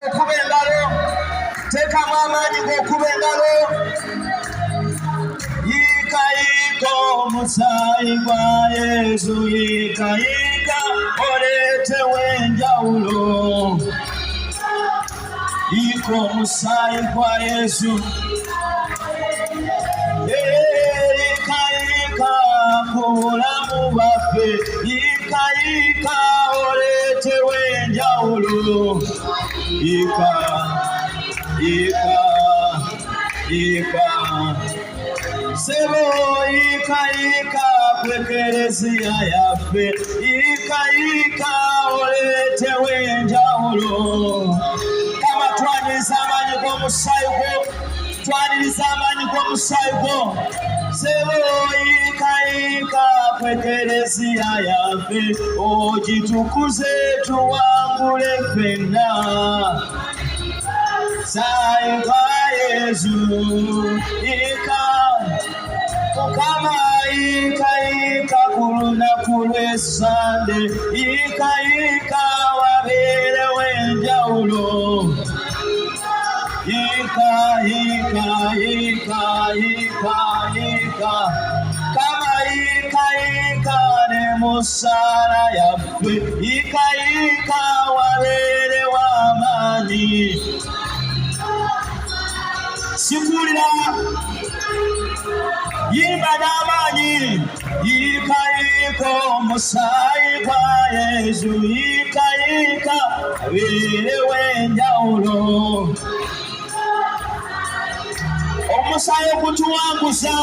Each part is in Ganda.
Kubengalo, teka mamaji kwa kubengalo. Ika musai kwa Yesu, ika olete wenjaulo. Iko musai kwa Yesu, ika bulamu bwaffe, ika olete wenjaulo. Ika sebo ika kwekeresia yaffe, ika olete wenjaulo. Kama twanizamani kwa musaigo, twanizamani kwa musaigo. Sebo ika kwekeresia yaffe, ojitukuze tuwangule fenna. Sai kwa Yesu, MUKAMA ika kuluna kulwe sande, ika wabere wenjaulo. Ika kama ika ne musara yaffe, ika wabere wamani. Sikulira yimba n'amanyi, ika musai kwa Yesu, ika abere wenjaulo. Omusai okutuwanguza,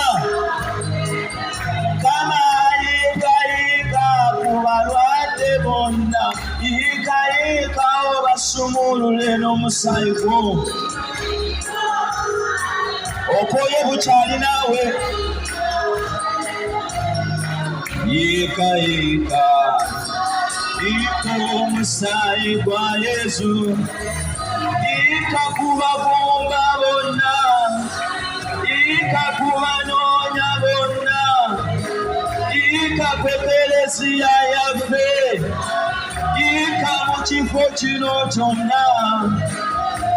kama ika kubalwadde bonna, ika obasumulule n'omusai gwo. Okoye bukyali naawe, ika omusaayi gwa Yesu, ika kubagumba bonna, ika kubanoonya bonna, ika kwekeresia yaffe, ika mu kifo kino kyonna,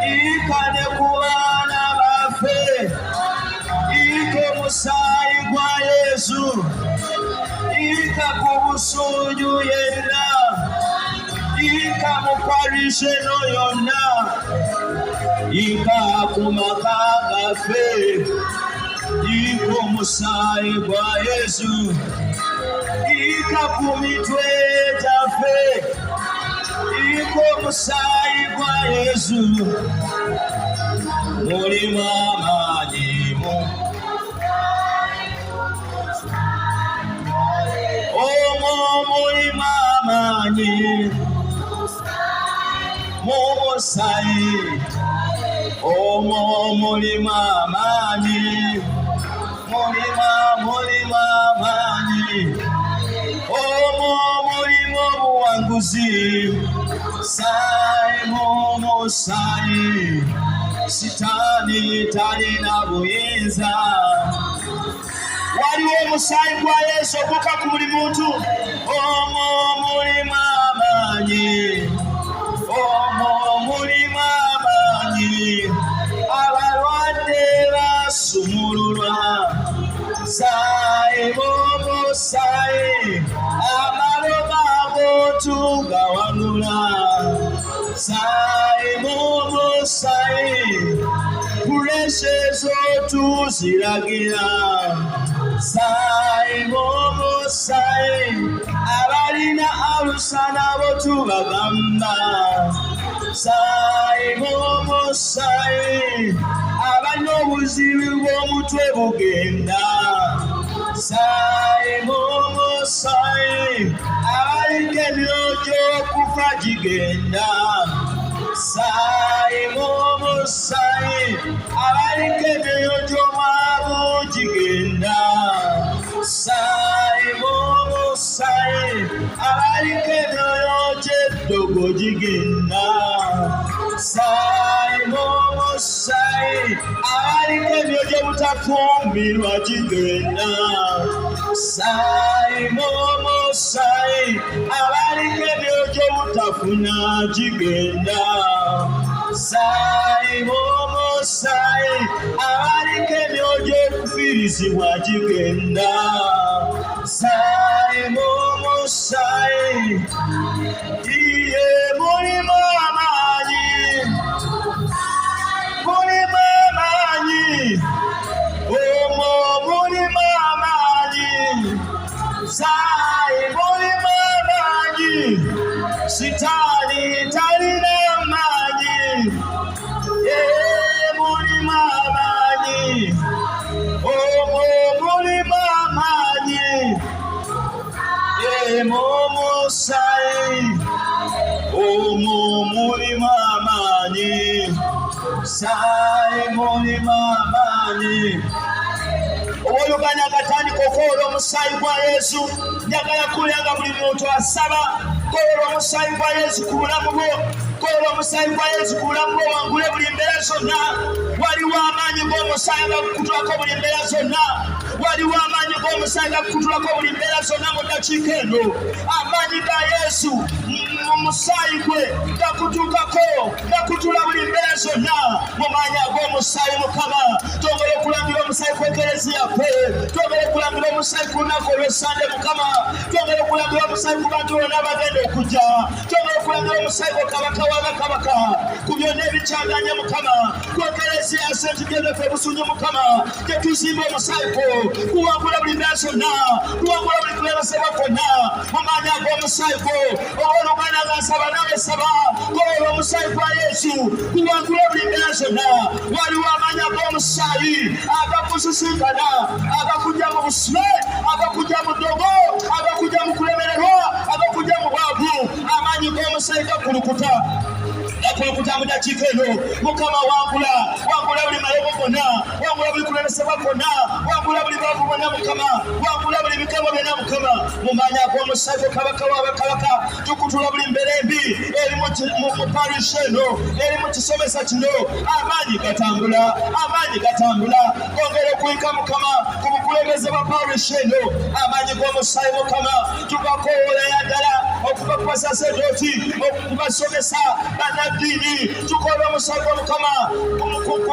ika ne ku baana baffe. Ika musaayi gwa Yesu, ika ku Busunju yenna, ika mu Parish eno yonna, ika ku maka gaffe. Ika musaayi gwa Yesu, ika ku mitwe gyaffe. Ika musaayi gwa Yesu, mulimu amaanyi. Mulimu amaanyi mumusaayi, mulimu amaanyi, mulimu amaanyi, mulimu obuwanguzi. Sai mumusaayi, sitaani talina buyinza. Waliwo omusaayi gwa Yesu oguka ku buli muntu. Mulimu amaanyi, mulimu amaanyi, abalwadde basumululwa. Sai mumusaayi, amaloba ag'otugawanula. Sai mumusaayi, puresha ez'otuziragira. Sai mumusaayi, abalina alusa nabo tubagamba. Sai mumusaayi, abalina obuzibu bw'omutwe bugenda. Sai mumusaayi, abaliko emyojo okufa gigenda. Sai mumusaayi, abaliko emyojo mwabu gigenda. Sai mumusaayi, abaliko emyojo eddogo gigenda. Sai mumusaayi, abaliko emyojo butafumbirwa gigenda. Sai mumusaayi, abaliko emyojo butafuna gigenda. Sai omusai abalike myojo kufirizibwa gigenda. Sai omusai iye mulimu amanyi, mulimu amanyi, omwo mulimu amanyi. Sai mulimu amanyi, sitani talina amanyi. Mulimu amanyi, omwo mulimu amanyi. Mumusai omwo mulimu amanyi. Sai mulimu amanyi. Owooluganda akatandika okwola omusaayi gwa Yesu, njagala kulyanga buli muntu asaba kwola omusaayi gwa Yesu ku bulamu bwo, kwola omusaayi gwa Yesu ku bulamu bwo wangule buli mbeera zonna. Waliwo amaanyi g'omusaayi agakutulako buli mbeera zonna. Waliwo amaanyi g'omusaayi agakutulako buli mbeera zonna mu ddakiika eno. Amaanyi ga Yesu mu musaayi gwe gakutuukako, gakutula buli mbeera zonna. Mu maanyi ag'omusaayi Mukama twongere okulangira omusaayi ku ekereziya kwe, twongere okulangira omusaayi ku lunaku olw'Essande Mukama, twongere okulangira omusaayi ku bantu bonna abagenda okujja, twongere okulangira omusaayi ku kabaka w'abakabaka, ku byonna ebikyaganya Mukama, ku ekereziya ya St. Joseph e Busunju Mukama, gye tuzimba omusaayi gwo, kuwangula buli mbeera zonna, kuwangula buli kulebesebwa kwonna. Mu maanyi ag'omusaayi gwo owooluganda nga nsaba nawe saba, kwola omusaayi gwa Yesu kuwangula buli mbeera zonna. Waliwo amaanyi ag'omusaayi agakusisinkana, agakujja mu busibe, agakujja mu ddogo, agakujja mu kulemererwa, agakujja mu bwavu. Amaanyi g'omusaayi gakulukuta, gakulukuta mu ddakiika eno. Mukama wangula, wangula buli mayogo gonna, wangula buli kulemesebwa kwonna, wangula buli bwavu bwonna Mukama, wangula buli bikabo byonna Mukama. Mu maanyi ag'omusaayi gwo kabaka w'abakabaka tukutula buli mbeera embi eri mu Parish eno, eri mu Musomesa kino. Amaanyi gatambula, amaanyi gatambula. Ongera okuyika Mukama ku bukulembeze bwa Parish eno. Amaanyi g'omusaayi Mukama tugakoola ddala okuva ku basasedooti, okubasomesa bannaddiini. Tukola omusaayi gwa Mukama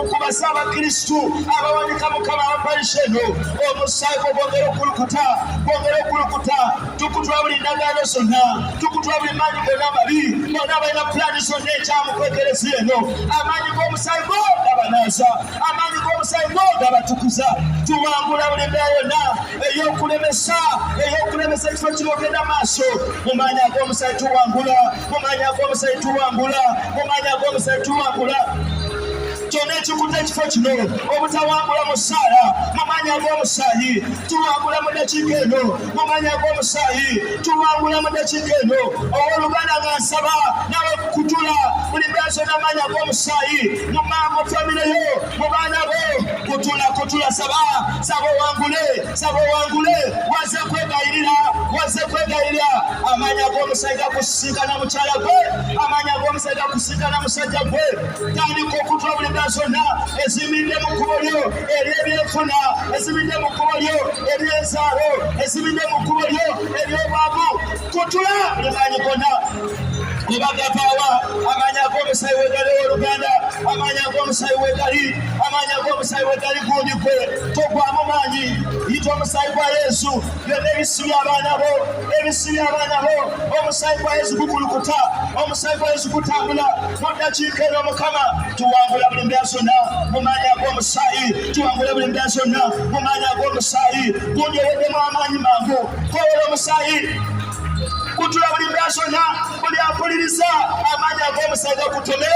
ku basaabakristu abawanika Mukama aba Parish eno. Omusaayi gwo gwongera okulukuta, gwongera okulukuta. Tukutula buli ndagaano zonna, tukutula buli maanyi gonna amabi, bonna balina pulaani zonna ekyamu ku ekereziya eno. Amaanyi g'omusaayi gwo gabanaaza, amaanyi g'omusaayi gwo gabatukuza. Tuwangula buli mbeera yonna ey'okulemesa, ey'okulemesa ekifo kino ogenda maaso. Mu maanyi ag'omusaayi tuwangula, mu maanyi ag'omusaayi tuwangula, mu maanyi ag'omusaayi tuwangula. Kyonna ekikutte ekifo kino obutawangula mu ssaala, mu maanyi ag'omusaayi tuwangula mu ddakiika eno, mu maanyi ag'omusaayi tuwangula mu ddakiika eno. Owooluganda nga nsaba nawe kutula buli mbeera zonna amaanyi ag'omusaayi mu famire yo, mu baana bo. Kutula, kutula, saba, saba owangule, saba owangule. Waze kwegayirira, waze kwegayirira. Amaanyi ag'omusaayi gakusisinkana mukyala gwe, amaanyi ag'omusaayi gakusisinkana musajja gwe. Tandika okutula buli mbeera zonna ezimidde mu kkubo lyo ery'ebyenfuna, ezimidde mu kkubo lyo ery'enzaalo, ezimidde mu kkubo lyo ery'obwavu. Kutula buli maanyi gonna kubagavaawa. Amaanyi ag'omusaayi wegali owooluganda, amaanyi ag'omusaayi wegali, amaanyi ag'omusaayi wegali gundi gwe. Togwamu maanyi, yita omusaayi gwa Yesu. Byonna ebisibya abaana bo, ebisibya abaana bo, omusaayi gwa Yesu gukulukuta, omusaayi gwa Yesu gutambula mu ddakiika eno. Mukama tuwangula buli mbeera zonna mu maanyi ag'omusaayi, tuwangula buli mbeera zonna mu maanyi ag'omusaayi. Gundi oweddemu amaanyi mangu, kwola omusaayi kutula buli mbeera zonna, buli ampuliriza. Amaanyi ag'omusaayi gakutome,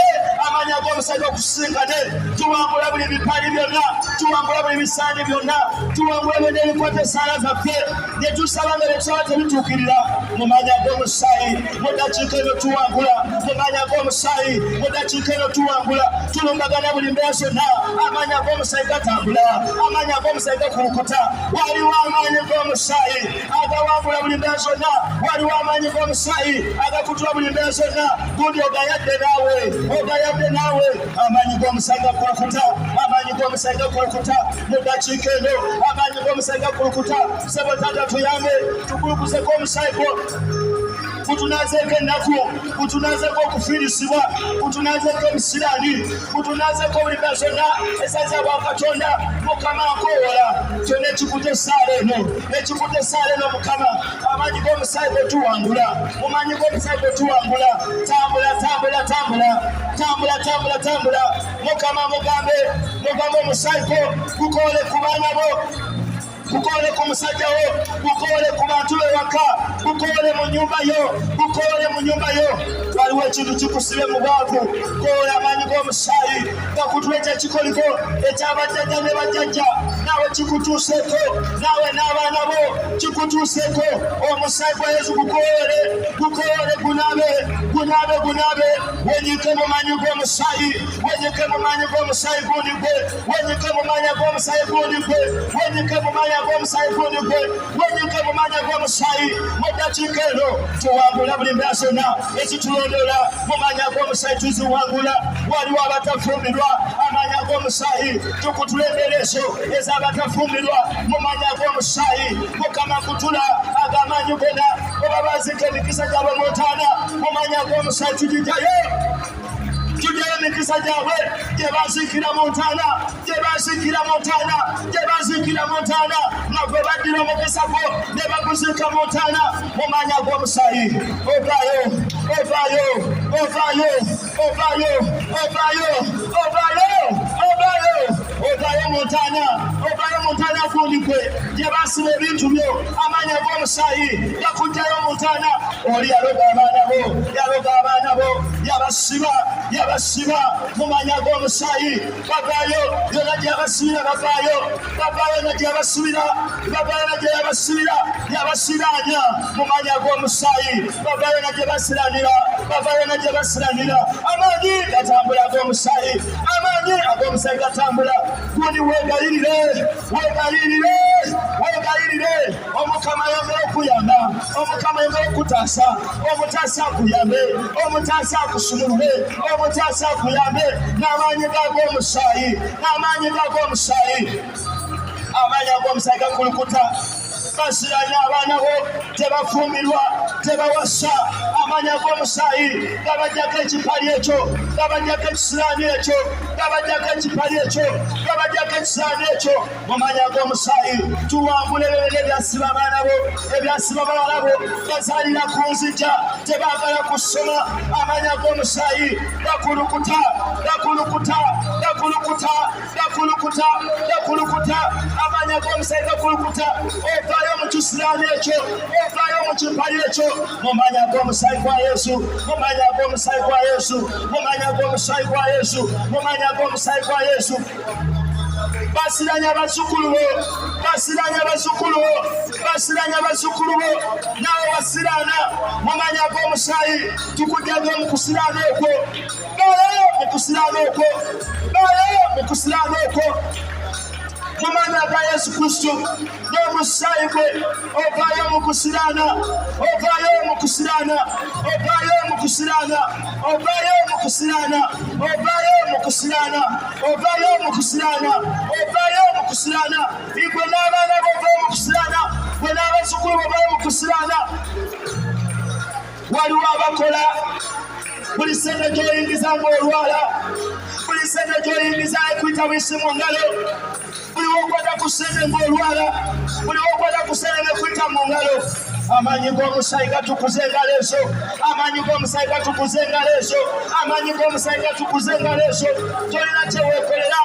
amaanyi ag'omusaayi gakusisinkane. Tuwangula buli bipaali byonna, tuwangula buli bisaani byonna, tuwangula byonna ebikwata esaala zaffe bye tusaba nga byetusaba tebituukirira. Mu maanyi ag'omusaayi mu ddakiika eno tuwangula, mu maanyi ag'omusaayi mu ddakiika eno tuwangula. Tulumbagana buli mbeera zonna, amaanyi ag'omusaayi gatambula, amaanyi ag'omusaayi gakulukuta. Waliwo amaanyi g'omusaayi agawangula buli mbeera zonna, waliwo amaanyi g'omusaayi agakutula buli mbeera zonna. Gundi ogayadde naawe, ogayadde naawe. Amaanyi g'omusaayi gakulukuta, amaanyi g'omusaayi gakulukuta mu ddakiika eno, amaanyi g'omusaayi gakulukuta. Ssebo Taata tuyambe, tukulukuseko omusaayi gwo. kutunazeko ennaku, kutunazeko okufiirisibwa, kutunazeko emisiraani, kutunazeko buli byonna esaza bwa Katonda. Mukama nkoowola kyonna ekikutte essaala eno, ekikutte essaala eno Mukama, amaanyi g'omusaayi gwe tuwangula, mumanyi g'omusaayi gwe tuwangula. Tambula, tambula, tambula, tambula, tambula, tambula. Mukama mugambe omusaayi gwo gukoole ku baana bo, gukoole ku musajja wo, gukoole ku bantu b'ewaka, gukoole mu nnyumba yo, gukoole mu nnyumba yo. Waliwo ekintu kikusibe mu bwavu, koola amaanyi g'omusaayi gakutuleeta ekikoliko ekyabajjajja ne bajjajja, naawe kikutuuseeko, naawe n'abaana bo kikutuuseeko. Omusaayi gwa Yesu gukoole, gukoole, gunabe, gunabe, gunabe. Wenyike mu maanyi g'omusaayi, wenyike mu maanyi g'omusaayi gundi gwe, wenyike mu maanyi g'omusaayi gundi gwe, wenyike mu maanyi g'omusaayi gundi gwe, wenyike mu maanyi g'omusaayi. Mu ddakiika eno tuwangula buli mbyaso yonna ekitulondoola mu maanyi g'omusaayi, tuziwangula. Waliwo abatafumbirwa amaanyi g'omusaayi, tukutulembera ezo ez'abatafumbirwa mu maanyi g'omusaayi. Mukama kutula ag'amaanyi gonna oba baazika emikisa gyabwe mu ntaana mu maanyi g'omusaayi, tugijjayo. Tujjayo emikisa gyabwe gye baziikira mu ntaana, gye baziikira mu ntaana, gye baziikira mu ntaana, nga gwe baddira omukisa gwo ne baguziika mu ntaana mu maanyi g'omusaayi. Ovaayo, ovaayo, ovaayo, ovaayo, ovaayo, ovaayo, ovaayo, ovaayo mu ntaana, ovaayo mu ntaana gundi gwe gye basiba ebintu byo, amaanyi g'omusaayi gakuggyayo mu ntaana. Oli yaloga abaana bo, yaloga abaana bo, yabasiba, yabasiba mu maanyi g'omusaayi. Bavaayo yonna gye yabasibira, bavaayo, bavaayo na gye yabasibira, bavaayo na gye yabasibira, yabasiraanya mu maanyi g'omusaayi. Bavaayo na gye basiranira, bavaayo na gye basiranira. Amaanyi gatambula ag'omusaayi, amaanyi ag'omusaayi gatambula. Gundi weegayirire, weegayirire, weegayirire. Omukama ayongera okuyamba, omukama ayongera okutaasa, omutaasa akuyambe, omutaasa akusumulule, omutaasa akuyambe n'amaanyi g'omusaayi, n'amaanyi g'omusaayi. Amaanyi ag'omusaayi gakulukuta. Basiranya abaana bo tebafumbirwa, tebawasa. Amaanyi g'omusaayi gabajjako ekipali ekyo, gabajjako ekisiraani ekyo, gabajjako ekipali ekyo, gabajjako ekisiraani ekyo. Mu maanyi g'omusaayi tuwangule ebyo ebyasiba abaana bo, ebyasiba bawala bo, bazaalira ku nzija, tebaagala kusoma. Amaanyi g'omusaayi gakulukuta, gakulukuta, gakulukuta, gakulukuta, gakulukuta. Amaanyi g'omusaayi gakulukuta. Ovaayo mu kisiraani ekyo, ovaayo mu kipali ekyo. Mu maanyi g'omusaayi gwa Yesu, mu maanyi g'omusaayi gwa Yesu, mu maanyi g'omusaayi gwa Yesu, mu maanyi g'omusaayi gwa Yesu. Basiranya bazzukulu bo, basiranya bazzukulu bo, basiranya bazzukulu bo. Naawe wasiraana mu maanyi g'omusaayi, tukujjaga mu kusiraana okwo. Baayo mu kusiraana okwo, baayo mu kusiraana okwo. Mu maanyi ga Yesu Kristo n'omusaayi gwe, ovaayo mu kusiraana, ovaayo mu kusiraana, ovaayo mu kusiraana, ovaayo mu kusiraana, ovaayo mu kusiraana, ovaayo mu kusiraana, ovaayo mu kusiraana. Igwe n'abaana bo ovaayo mu kusiraana, gwe n'abazzukulu bo ovaayo mu kusiraana. Waliwo abakola buli sente gy'oyingiza ng'olwala, buli sente gy'oyingiza ekuyita bwisi mu ngalo, buli wokwata ku sente ng'olwala, buli wokwata ku sente nekuyita mu ngalo. Amaanyi g'omusaayi gatukuza engalo ezo, amaanyi g'omusaayi gatukuza engalo ezo, amaanyi g'omusaayi gatukuza engalo ezo. Tolina kyeweekolera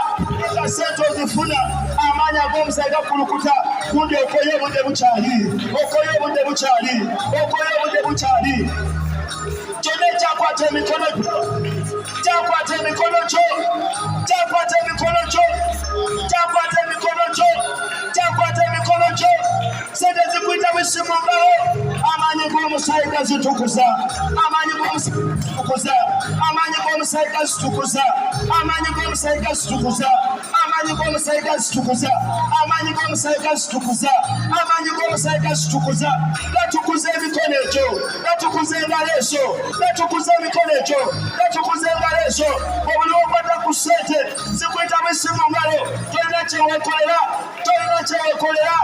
nga sente ozifuna, amaanyi ag'omusaayi gakulukuta. Gundi okoye obudde bukyali, okoye obudde bukyali, okoye obudde bukyali. Kyonna ekyakwata emikono gyo, kyakwata emikono gyo, kyakwata emikono gyo, kyakwata emikono gyo, kyakwata emikono gyo. Sente zikuyita bwisi mu ngalo. Amaanyi g'omusaayi gazitukuza, amaanyi g'omusaayi gazitukuza, amaanyi g'omusaayi gazitukuza, amaanyi g'omusaayi gazitukuza, amaanyi g'omusaayi gazitukuza, amaanyi g'omusaayi gazitukuza, amaanyi g'omusaayi gazitukuza. Gatukuza emikono egyo, gatukuza engalo ezo, gatukuza emikono egyo, gatukuza engalo ezo. Obuli wokwata ku ssente zikuyita bwisi mu ngalo. Tolina kyeweekolera, tolina kyeweekolera.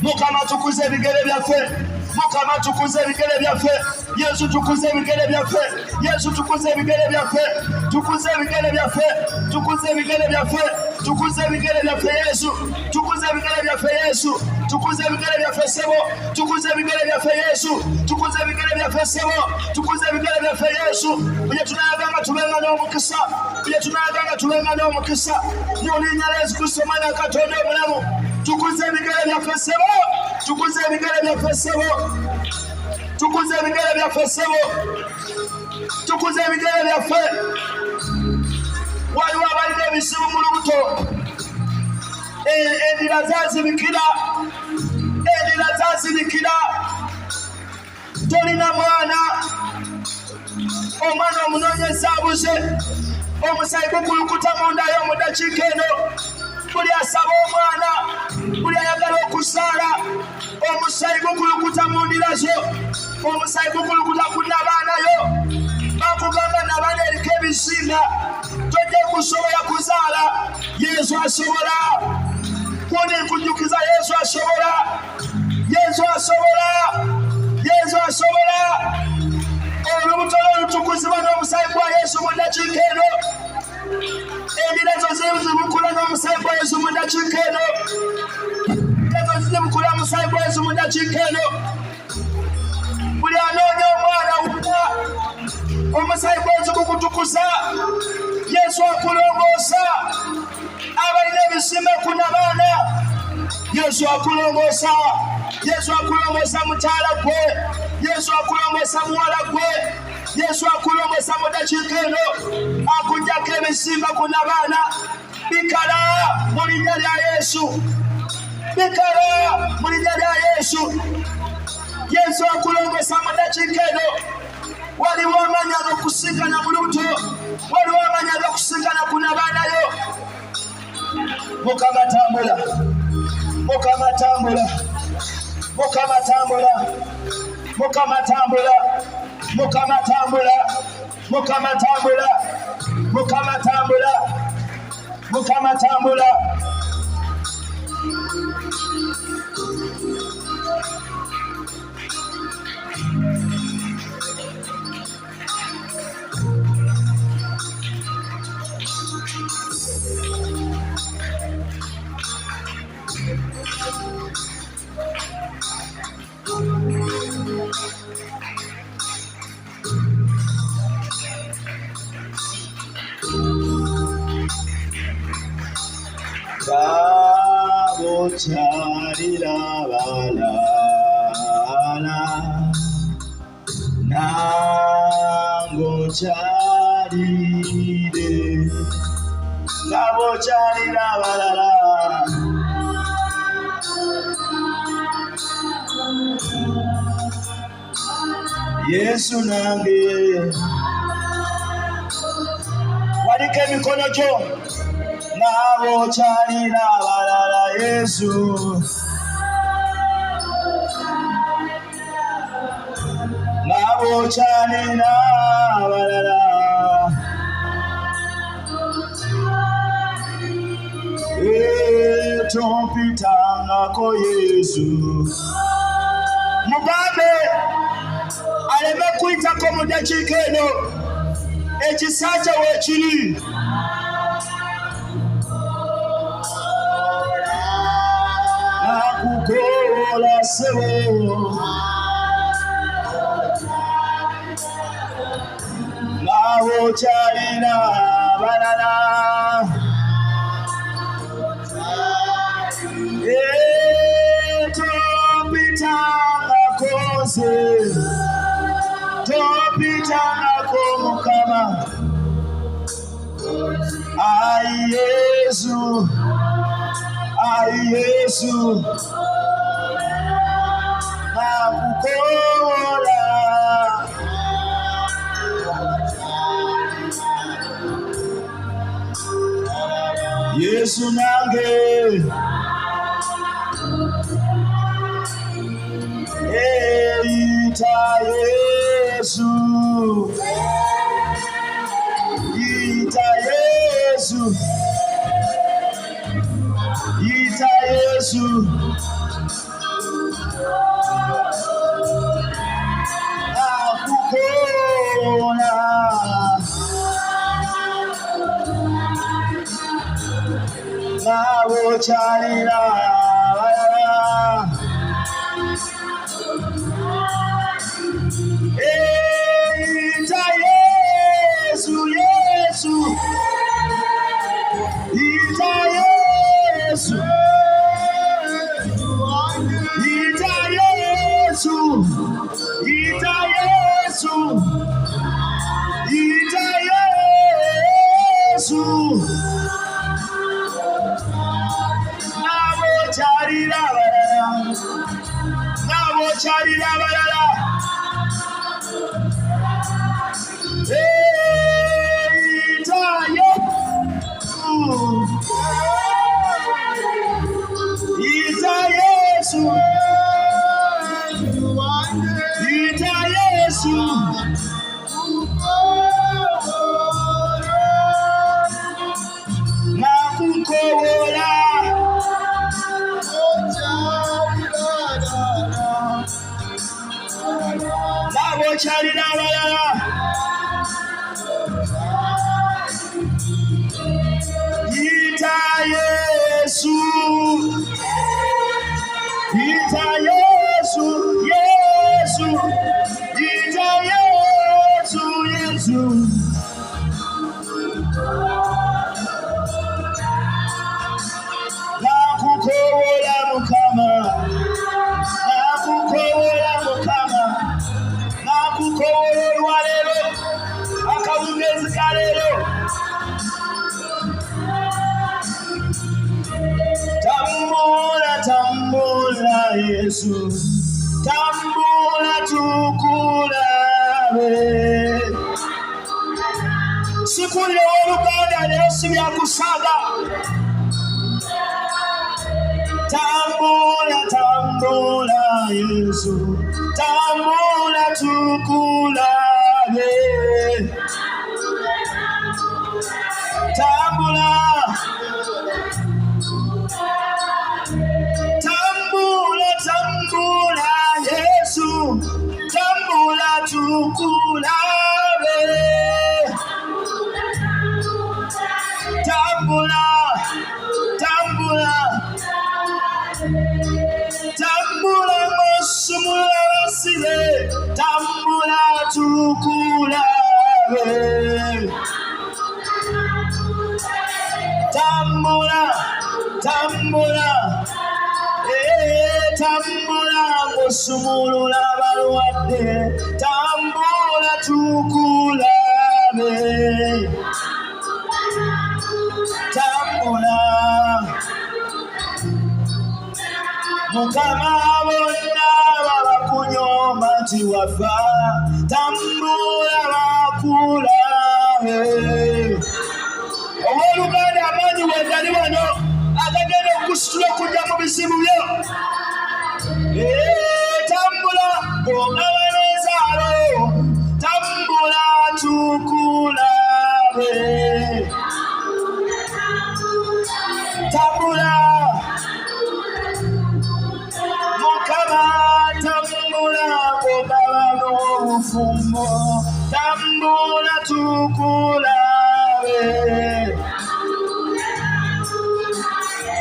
Mukama tukuze ebigere byaffe. Mukama tukuze ebigere byaffe. Yesu tukuze ebigere byaffe. Yesu tukuze ebigere byaffe. Tukuze ebigere byaffe. Tukuze ebigere byaffe. Tukuze ebigere byaffe Yesu. Tukuze ebigere byaffe Yesu. Tukuze ebigere byaffe Sebo. Tukuze ebigere byaffe Yesu. Tukuze ebigere byaffe Sebo. Tukuze ebigere byaffe Yesu. Bye tunayaganga tubenga n'omukisa. Bye tunayaganga tubenga n'omukisa. Mu linnya lya Yesu Kristo Mwana wa Katonda omulamu. Tukuze ebigere byaffe Sebo. Tukuze ebigere byaffe Sebo. Tukuze ebigere byaffe Sebo. Tukuze ebigere byaffe. Waliwo abalina ebisibu mu lubuto. Endira zazibikira. Endira zazibikira. Tolina mwana. Omwana omunoonyeza abuze. Omusaayi gukulukuta munda yo mu ddakiika eno. Buli asaba omwana, buli ayagala okusaala, omusaayi gukulukuta mu ndira zo. Omusaayi gukulukuta ku n'abaana yo. Bakugamba n'abaana eriko ebizinga. Tojja kusobola kuzaala. Yesu asobola. Kuni nkujjukiza Yesu asobola. Yesu asobola. Yesu asobola. Olubuto olutukuzibwa n'omusaayi gwa Yesu mu ddakiika eno. Endira zo zibukula n'omusaayi gwa Yesu mu ddakiika eno. mudakika buli anoonya omwana wonna omusaayi gwenzi gukutukuza Yesu akulongoosa abalina ebisimba kunabaana Yesu akulongoosa mukyala gwe Yesu akulongoosa muwala gwe Yesu akulongoosa mudakika eno akujjako ebisimba kunabaana bikala mu linnya lya Yesu Yesu akulongoosa mudakika eno waliwo amanya ag'okusinkana mu lubuto waliwo amanya ag'okusinkana kunabaanayo Mukama tambula Charira balala nango charire nabo charira balala Yesu nange walike mikono jo nabo charira balala Yesu nabo charira balala tompitangako Yesu mugambe aleme kuyitako mu dakiika eno ekisakya weekiri nakukola sebo nawo kyalina balala topitangako Mukama ai Yesu nakukola Yesu nange ita Yesu nakukola nawo charira charira balala Yesu nakukola nabo charira balala ita Yesu kalero tambula tambula Yesu tambula tukulabe sikule oluganda lero sibyakusaga tambula tambula Yesu tambula tukulabe tambula tambula tambula Yesu tambula tukulabe tambula tambula tambula Musomesa basile tambula tukulabe tambula tambula tambula Musomesa balwadde tambula tukulabe tambula Mukama bonna babakunyomba nti wafa tambula bakulabe owooluganda amaanyi wegali wano agagenda okusitula okujja mu bizibu byo tambula ng'ogaba n'enzaalo tambula tukulabe tambula Mukama tambula ng'ogaba n'obufumbo tambula tukulabe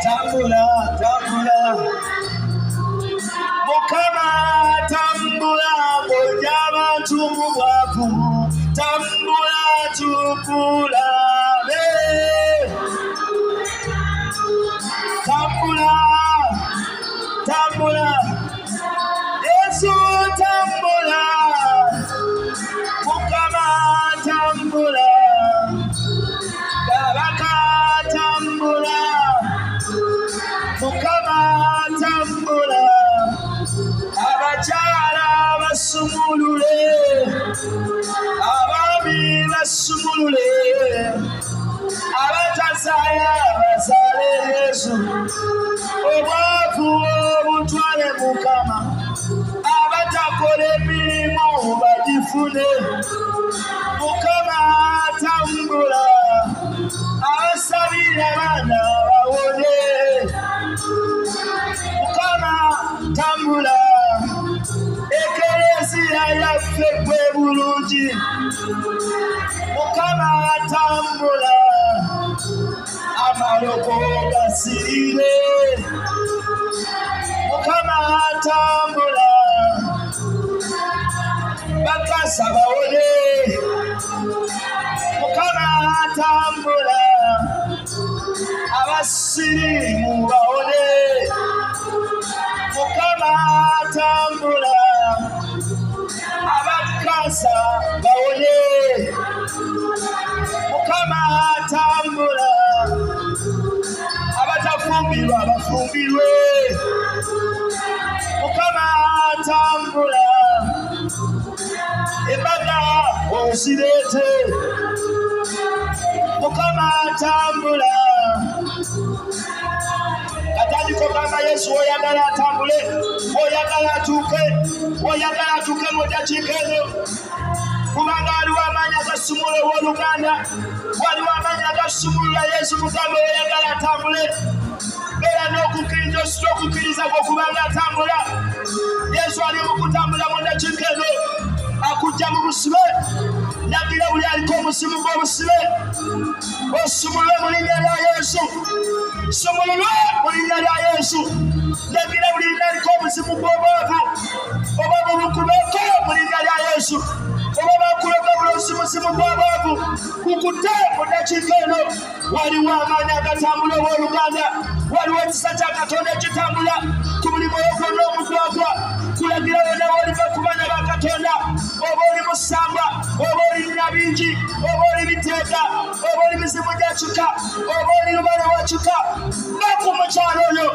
tambula tambula Mukama tambula ng'oggya abantu mu bwavu tambula tukulabe tambula tambula Yesu tambula Mukama tambula Kabaka tambula Mukama tambula abakyala basumulule abaami basumulule abatasaya basale Yesu obwavu obutwale Mukama abatakola emirimu bagifune Mukama tambula abasabira abaana bawone Mukama tambula ekereziya yaffe gwe bulungi Mukama tambula amaloko gasirire Mukama tambula bakasa bawone Mukama tambula abasirimu bawone Mukama tambula abakasa bawone Mukama tambula abatafumbirwa bafumbirwe Mukama tambula embaga ozirete Mukama tambula atandika okugamba Yesu oyagala atambule oyagala atuuke mu ddakiika ezo kubanga waliwo amaanyi agasumula ow'oluganda waliwo amaanyi agasumulula Yesu Mukama oyagala atambule beera n'okukkiriza ositula okukkiriza kwe kubanga atambula Yesu ali mu kutambula mu ddakiika ezo akujja mu busibe nagira buli aliko omusimu gw'obusibe osumulwe mu linnya lya Yesu sumululwe mu linnya lya Yesu nagira buli aliko omusimu gw'obwavu oba bubukubeko mu linnya lya Yesu oba bakuleka bulosimusimu gw'obwavu kukute mu ddakiika eno waliwo amaanyi agatambula ow'oluganda waliwo ekisa kya Katonda ekitambula ku mulimu ogwonna omugwagwa kulagira wonna woliva ku baana ba Katonda oba oli musamba oba olina bingi, oba oli biteeka, oba oli mizimu gyakyuka, oba oli lubale wakyuka, baku mukyalo oyo,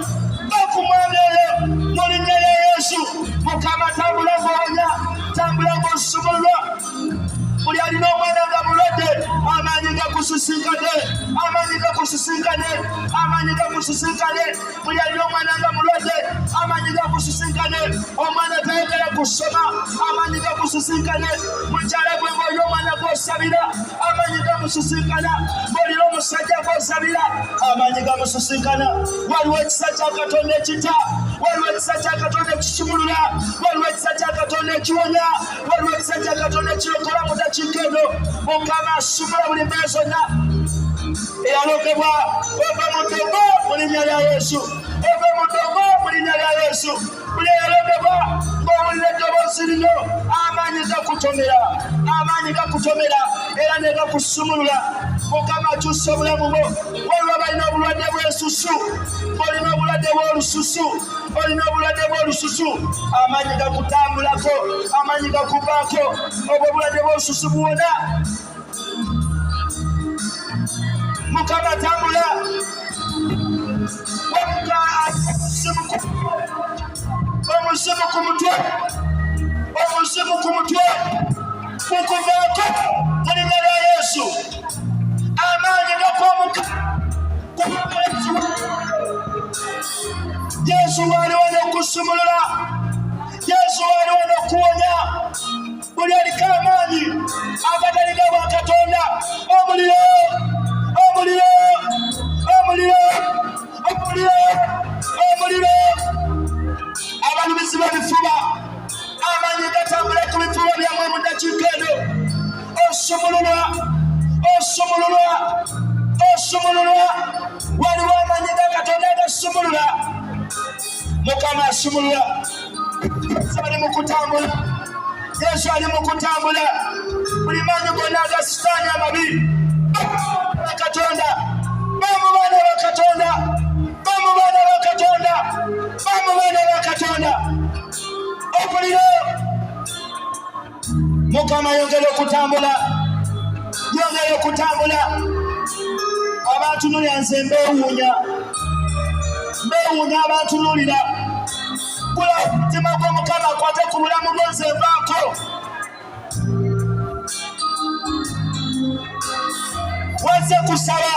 baku mwami oyo, mu linnya lya Yesu. Mukama tambula ng'owonya, tambula ng'osumululwa. Buli alina omwana nga mulwadde, amaanyi gakusisinkane, amaanyi gakusisinkane, amaanyi gakusisinkane. Buli alina omwana nga mulwadde, amaanyi gakusisinkane. Omwana tayagala kusoma, amaanyi gakusisinkane. Mukyala gwe ng'olina omwana gw'osabira, amaanyi gamusisinkana. Ng'olina omusajja gw'osabira, amaanyi gamusisinkana. Waliwo ekisa kya Katonda ekita, waliwo ekisa kya Katonda ekisumulula, waliwo ekisa kya Katonda ekiwonya, waliwo ekisa kya Katonda ekirokola mu dakiika eno. Mukama asumula buli mbeera zonna. Eyalokebwa ova mu ddogo mu linnya lya Yesu, ova mu ddogo mu linnya lya Yesu. Buli eyalokebwa ng'owulira eddoboozi lino, amaanyi gakutomera, amaanyi gakutomera era ne gakusumulula. Mukama akyusa obulamu bwo. Waliwo balina obulwadde bw'ensusu, olina obulwadde bw'olususu, olina obulwadde bw'olususu, amaanyi gakutambulako, amaanyi gakuvaako. Obwo obulwadde bw'olususu buwona. Mukama tambula. Omuzimu ku mutwe, omuzimu ku mutwe gukuvaako mu linnya lya Yesu. Amaanyi gakwomuka. Yesu waliwo n'okusumulula, Yesu waliwo n'okuwonya. Buli aliko amaanyi agatali ga bwa Katonda, omuliro, omuliro, omuliro, omuliro, omuliro. Abalumizi b'ebifuba, amaanyi gatambula ku bifuba byammwe mu dakiika eno. Osumululwa, osumululwa, osumululwa. Waliwo amaanyi ga Katonda agasumulula. Mukama asumulula. Yesu ali mu kutambula, Yesu ali mu kutambula. Buli maanyi gonna aga sitaani amabi, Katonda, bamu baana ba Katonda, bamu baana ba Katonda, bamu baana ba Katonda. Omuliro. Mukama yongera okutambula, yongera okutambula. Abantu nulira nze mbeewuunya, mbeewuunya abantu nulira. Gula omutima gw'Omukama akwate ku bulamu bwo, nze nvaako. Wazze kusaba.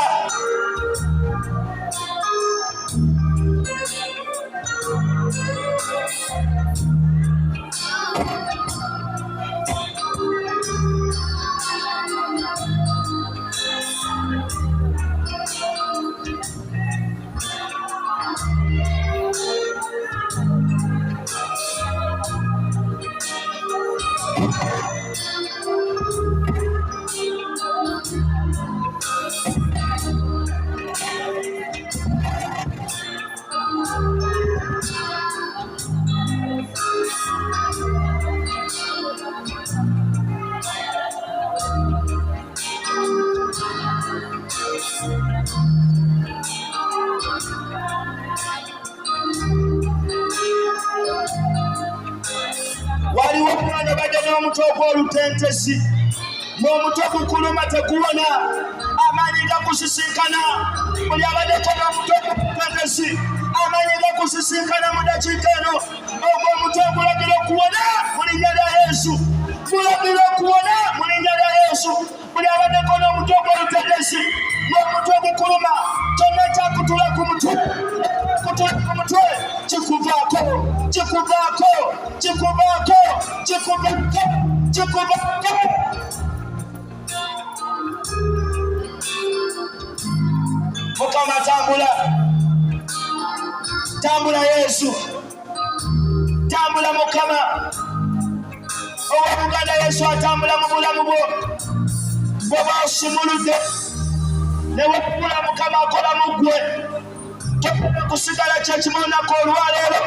Waliwo omwana badde n'omutwe ogw'olutentesi, n'omutwe gukuluma teguwona, amaanyi gakusisinkana. Buli abaddeko n'omutwe ogw'olutentesi, amaanyi gakusisinkana mu dakiika eno. Ogwo omutwe gulagira okuwona mu linnya lya Yesu, gulagira okuwona mu linnya lya Yesu. Buli abaddeko n'omutwe ogw'olutentesi, n'omutwe gukuluma, kyonna kyakutula ku mutwe, kutula ku mutwe, kikuvaako, kikuvaako, kikuvaako, kikuvaako, kikuvaako. Mukama tambula, tambula Yesu, tambula Mukama. Owa Buganda Yesu atambula mu bulamu bwo. Bw'oba osumuludde ne wabula Mukama akola mu ggwe, togenda kusigala kyekimu olunaku olwaleero,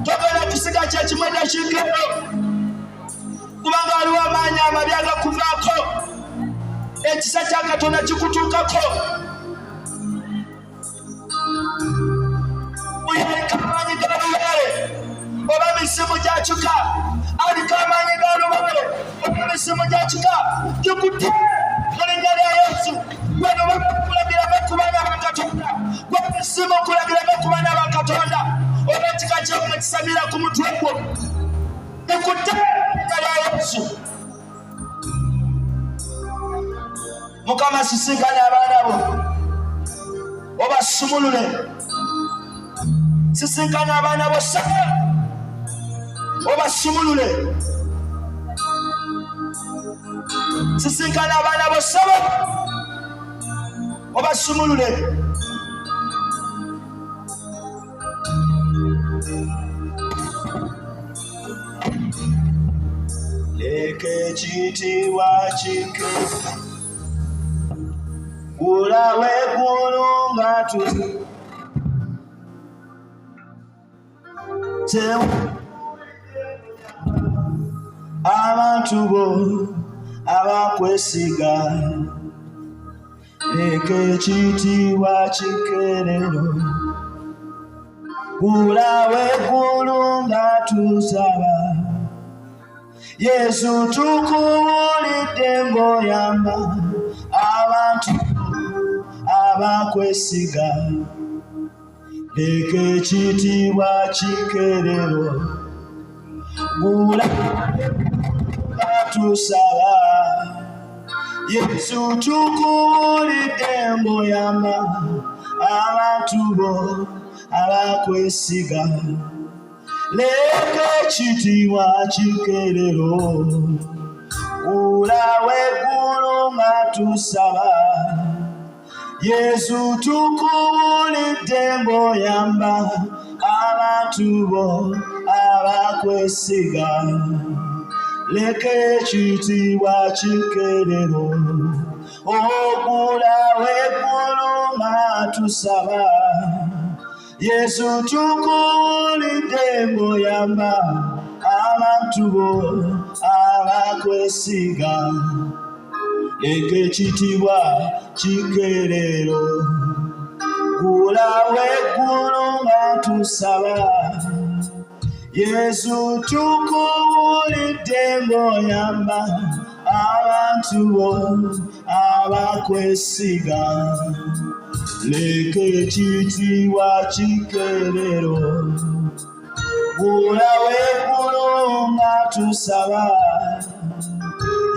togenda kusigala kyekimu eddakiika eno, kubanga waliwo amaanyi amabi agakuvaako. Ekisa kya Katonda kikutuukako. Buli aliko amaanyi ga lubaale, oba misimu gyakyuka aliko amaanyi ga lubaale oba misimu gyakyuka gikutte mu linnya lya Yesu. Bano bakulagiraga ku baana ba Katonda, gwe misimu kulagiraga ku baana ba Katonda, oba ekika ky'omu kisabira ku mutwe gwo gikutte mu linnya lya Yesu. Mukama sisinkana abaana bo obasumulule, sisinkana abaana bo saba obasumulule, sisinkana abaana bo saba obasumulule. Leka ekitiibwa kike ulawe eggulu nga abantu bo abakwesiga. Leka ekitiibwa kikerero ulawe eggulu nga tusaba. Yesu tukuwulidde ng'oyamba abantu abakwesiga. Leka ekitiibwa kikerero ulawe nga tusaba. Yesu tukuwulidde ng'oyamba abantu bo abakwesiga. Leka ekitiibwa kikerero ulawe eggulu nga tusaba. Yesu tukuwulidde ng'oyamba abantu bo abakwesiga. Leka ekitiibwa kikerero ulawe eggulu nga tusaba. Yesu tukuwulidde ng'oyamba abantu bo abakwesiga. Leka ekitiibwa kikerero ulawe eggulu nga tusaba. Yesu tukuwulidde ng'oyamba abantu bo abakwesiga. Leka ekitiibwa kikerero ulawe eggulu nga tusaba.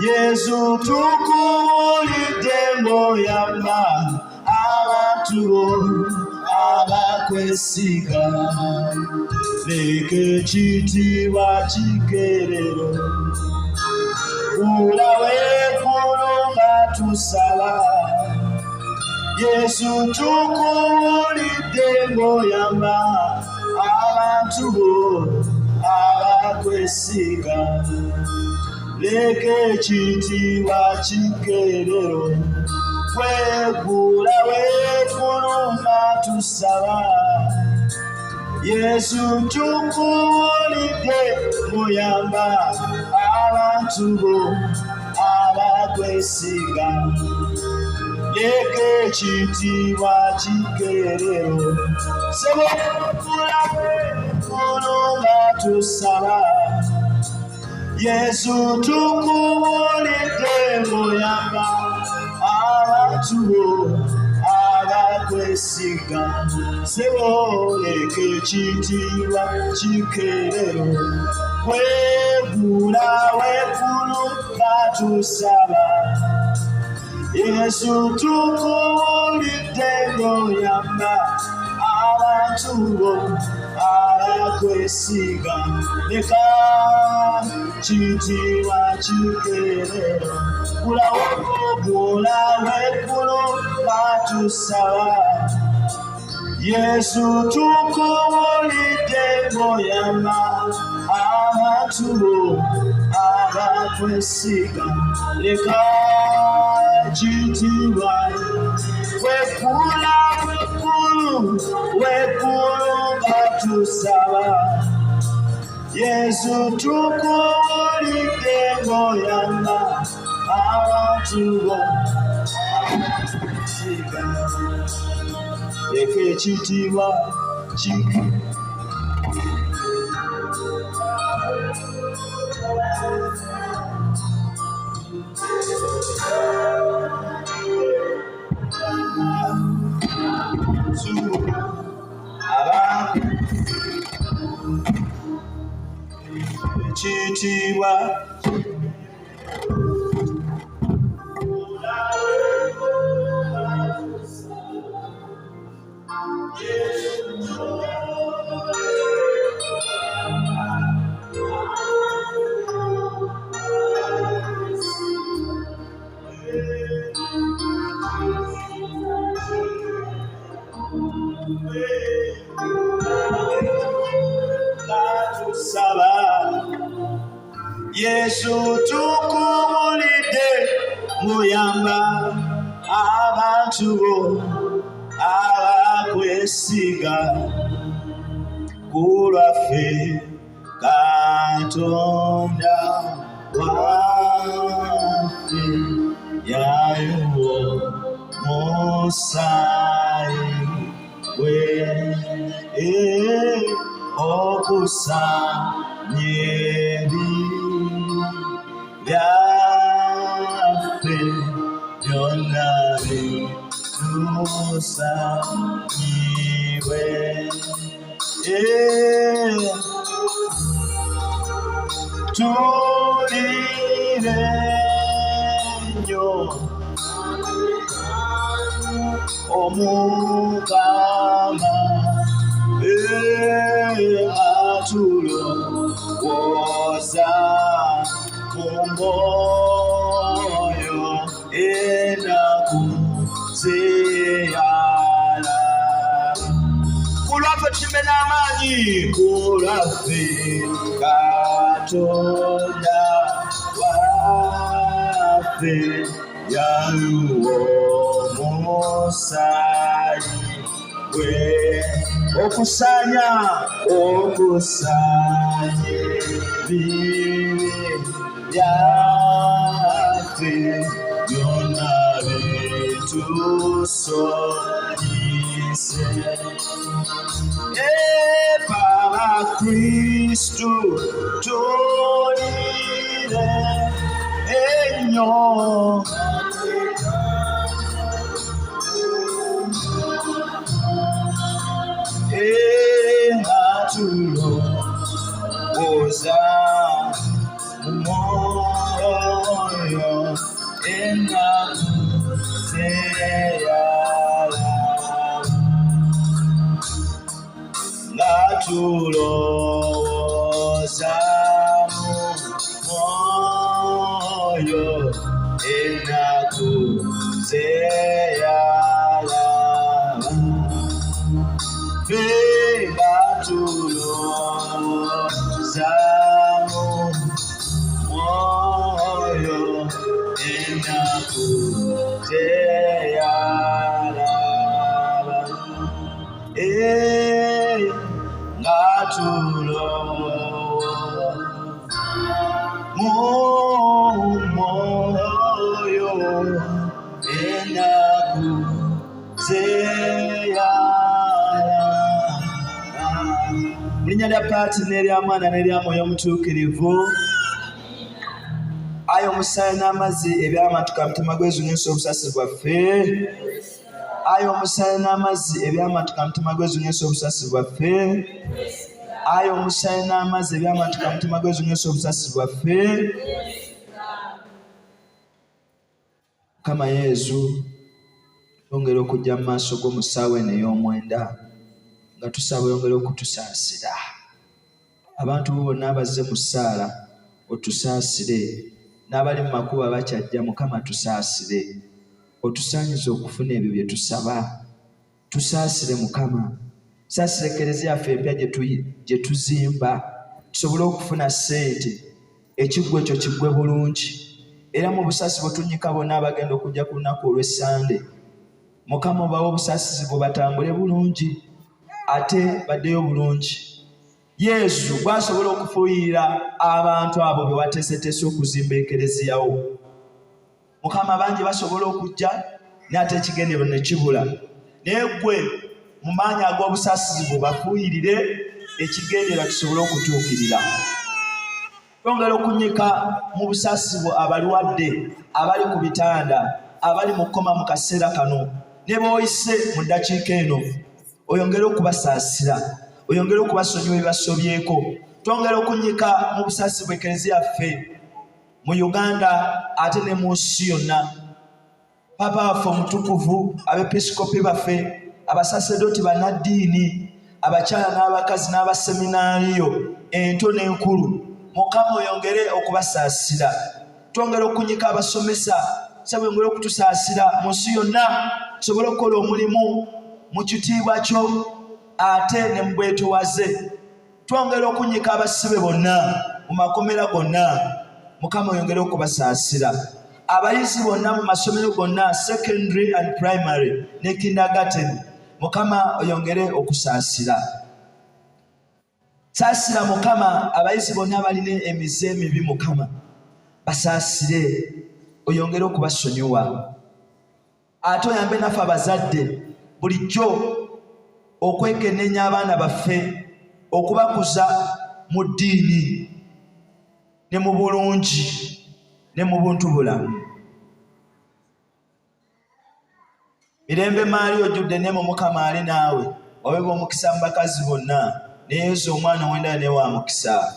Yesu tukuwulidde ng'oyamba abantu bo abakwesiga. Leka ekitiibwa kikerero ulawe eggulu nga tusaba. Yesu tukuwulidde ng'oyamba abantu bo abakwesiga. Leka ekitiibwa kikerero ulawe eggulu nga tusaba. Yesu tukuwulidde ng'oyamba abantu bo abakwesiga. Leka ekitiibwa kikerero ulawe eggulu nga tusaba. Yesu tukuwulidde ng'oyamba abantu bo abakwesiga. Leka ekitiibwa kikerero ulawe eggulu nga tusaba. Yesu tukuwulidde ng'oyamba abantu bo abakwesiga. Leka ekitiibwa kikerero ulawe eggulu nga tusaba. Yesu tukuwulidde ng'oyamba abantu bo abakwesiga. Leka ekitiibwa weggulu nga tusaba. Yesu tukuwulidde ng'oyamba abantu bo abakwesiga. Leka ekitiibwa kikerero ekitiibwa tusaba Yesu tukubulidde muyamba abantu bo abakwesiga kulwaffe Katonda waffe yayiwa musaayi we okusanya ebibi byaffe byonna bitusanyibwe tulire nnyo omukama atulowooza mu mwoyo ennaku zeyala kulwaffe tushime n'amaanyi kulwaffe Katonda waffe yayiwa omusaayi we okusanya ebibi byaffe byonna bitusonyise Baba Kristu tulire ennyo atulowooza mu mwoyo ennaku zeyala ng'atulowooza mu mwoyo ennaku zeyala tulowooza mu mwoyo ennaku zeyalaba nga tulowooza mu mwoyo ennaku zeyalaba linnya lya Paati n'erya Mwana n'erya Mwoyo Omutuukirivu. Ayi omusaayi n'amazzi ebyamatuka mutima gw'ezu n'ensi obusasi bwaffe. Ayi omusaayi n'amazzi ebyamatuka mutima gw'ezu n'ensi obusasi bwaffe. Ayi omusaayi n'amazzi ebyamatuka mutima gw'ezu n'ensi obusasi bwaffe. Mukama Yesu yongera okujja mu maaso g'omusaawe n'ey'omwenda nga tusaba oyongere okutusaasira. Abantu bonna abazze mu ssaala otusaasire, n'abali mu makubo abakyajja Mukama tusaasire, otusaanyize okufuna ebyo bye tusaba. Tusaasire Mukama, saasira ekereziya yaffe empya gye tuzimba tusobole okufuna ssente, ekiggwa ekyo kiggwe bulungi, era mu busasi bwe tunnyika bonna abagenda okujja ku lunaku olw'Essande Mukama obawe obusaasizi bwe batambule bulungi ate baddeyo bulungi. Yesu bw'asobola okufuuyirira abantu abo be wateeseteese okuzimba ekereziyawo. Mukama bangi basobola okujja n'ate ekigendero ne kibula, naye ggwe mu maanyi ag'obusaasizi bwe bafuuyirire ekigendera kisobole okutuukirira. Yongera okunnyika mu busaasizi abalwadde abali ku bitanda, abali mu kkoma mu kaseera kano, ne b'oyise mu ddakiika eno oyongere okubasaasira, oyongere okubasonyiwa ebibasobyeko, twongera okunyika mu busasi bw'ekereziya yaffe mu Uganda ate ne mu nsi yonna. Papa waffe omutukuvu, abepiskopi baffe, abasaserdoti bannaddiini, abakyala n'abakazi n'abaseminaariyo ento n'enkulu, Mukama oyongere okubasaasira. Twongera okunyika abasomesa, Saba oyongere okutusaasira mu nsi yonna tusobole okukola omulimu mu kitiibwa kyo ate ne mu bwetoowaze. Twongera okunyika abasibe bonna mu makomera gonna, Mukama oyongere okubasaasira. Abayizi bonna mu masomero gonna, secondary and primary ne kindergarten, Mukama oyongere okusaasira. Saasira Mukama abayizi bonna abalina emize emibi, Mukama basaasire, oyongere okubasonyiwa. Ate oyambe naffe abazadde bulijjo okwekenneenya abaana baffe, okubakuza mu ddiini ne mu bulungi ne mu buntubulamu. Mirembe maali ojjudde ne mu Mukama ali naawe, waweebwa omukisa mu bakazi bonna, ne Yesu omwana ow'endala ne wa mukisa.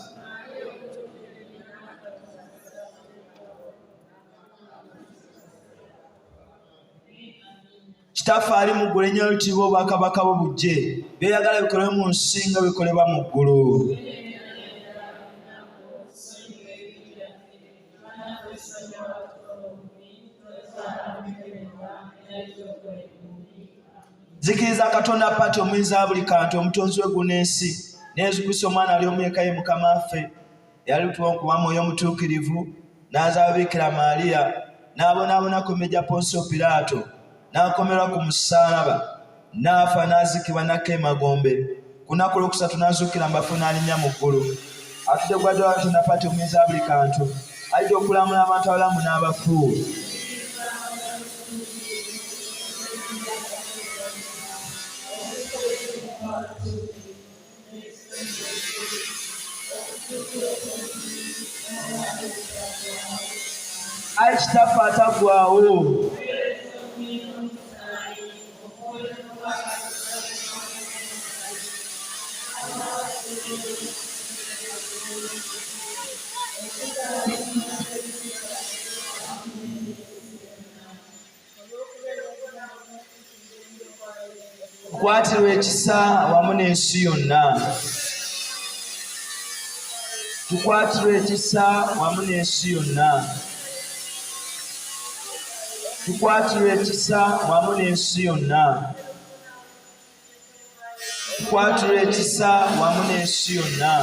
Kitaffe ali mu ggulu, erinnya lye litibwe, obwakabaka bwo bujje, by'oyagala bikolebwe mu nsi nga bikolebwa mu ggulu. Zikiriza Katonda Pati omuyinza wa buli kantu, omutonzi w'eggulu n'ensi, ne Yesu Kristo omwana ali omu eka ye Mukama waffe, eyali tuwa okuba Mwoyo Omutuukirivu, n'azaala Bikira Maaliya, n'abonaabona ku mmeja Ponsiyo Piraato, n'akomerwa ku musaalaba, n'afa n'aziikibwa n'akka emagombe, ku lunaku olwokusatu n'azuukira mu bafu n'alinnya mu ggulu. Atudde gwa ddyo Katonda Pati omuyinza wa buli kantu, ajja okulamula abantu abalamu n'abafu. Ayi Kitaffe ataggwaawo, tukwatirwe ekisa wamu n'ensi yonna. Tukwatirwe ekisa wamu n'ensi yonna. Tukwatirwe ekisa wamu n'ensi yonna. Tukwatirwe ekisa wamu n'ensi yonna.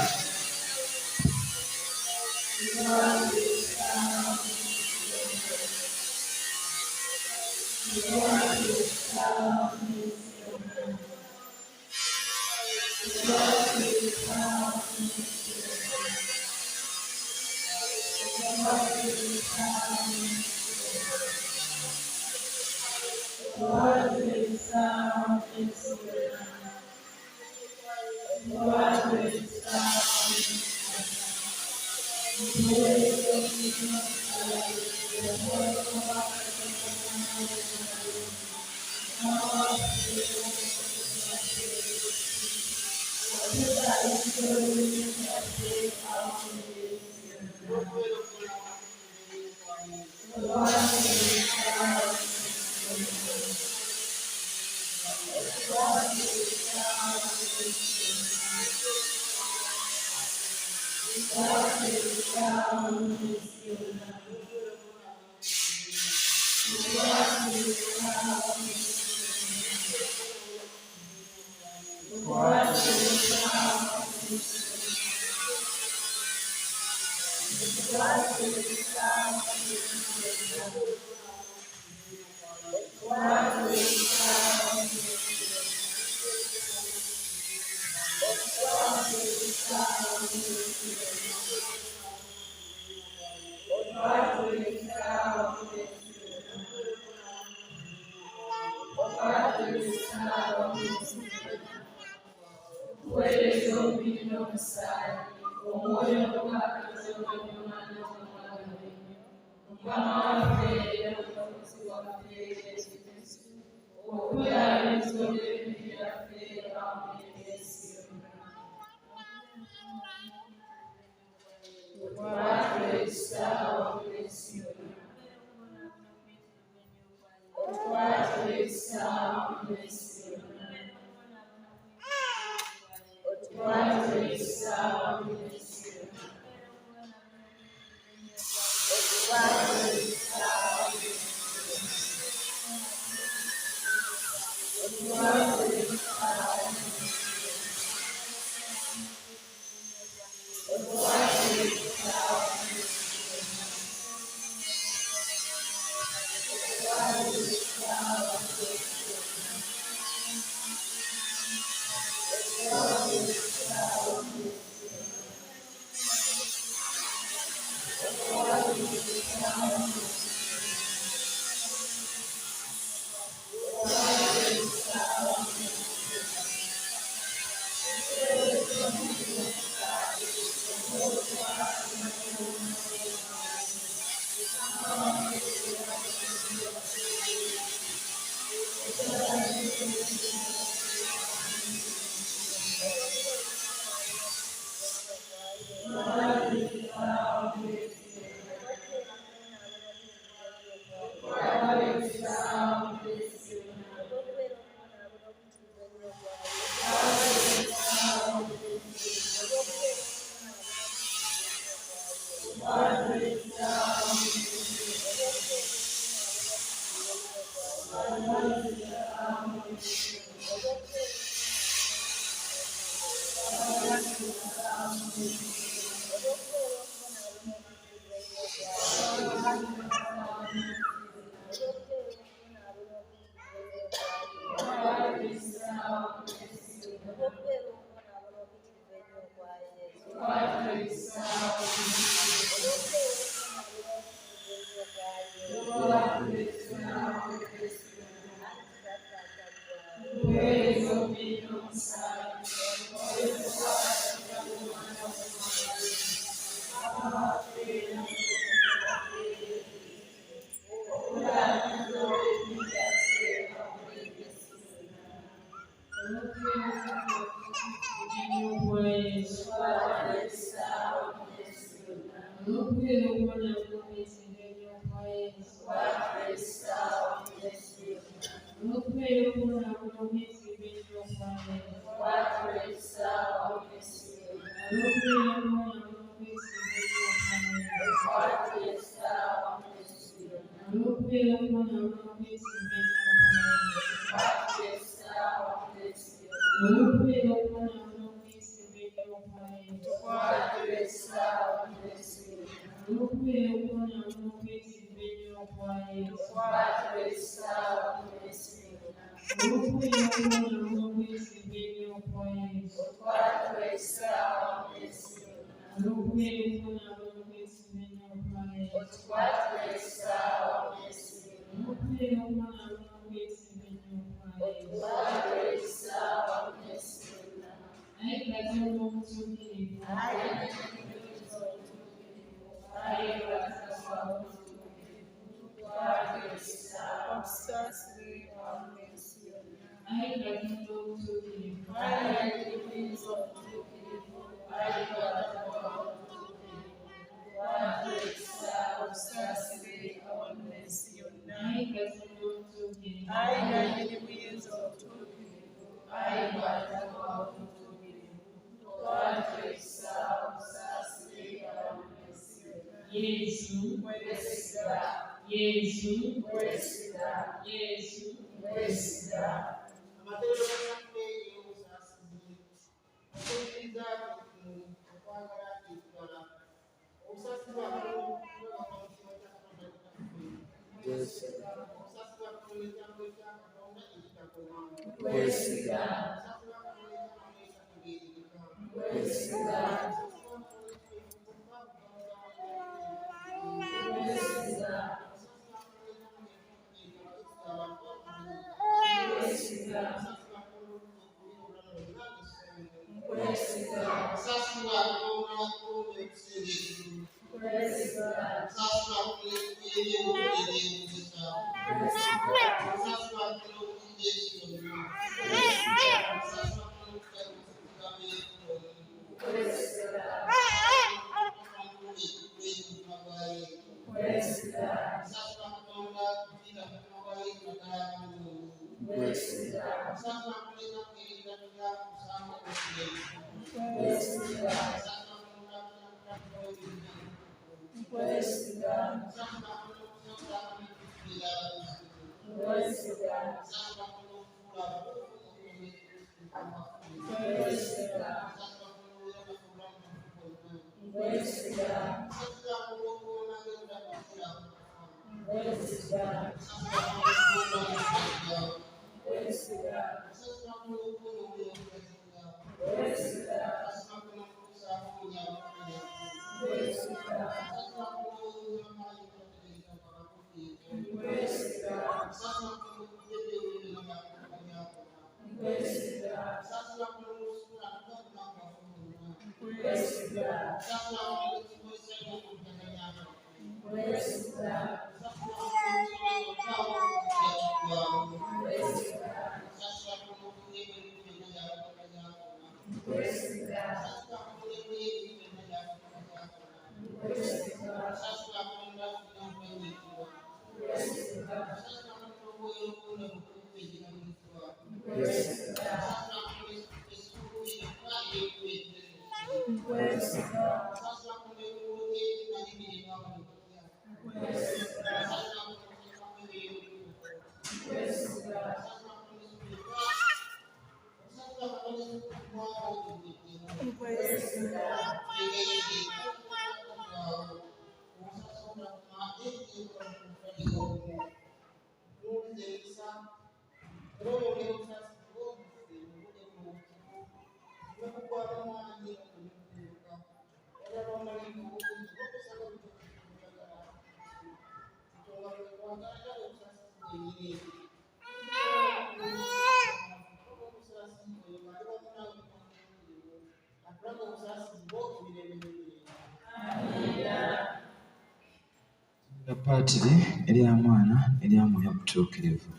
Patiri eri amwana eri amwoyo omutuukirivu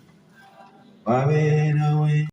wabeerawe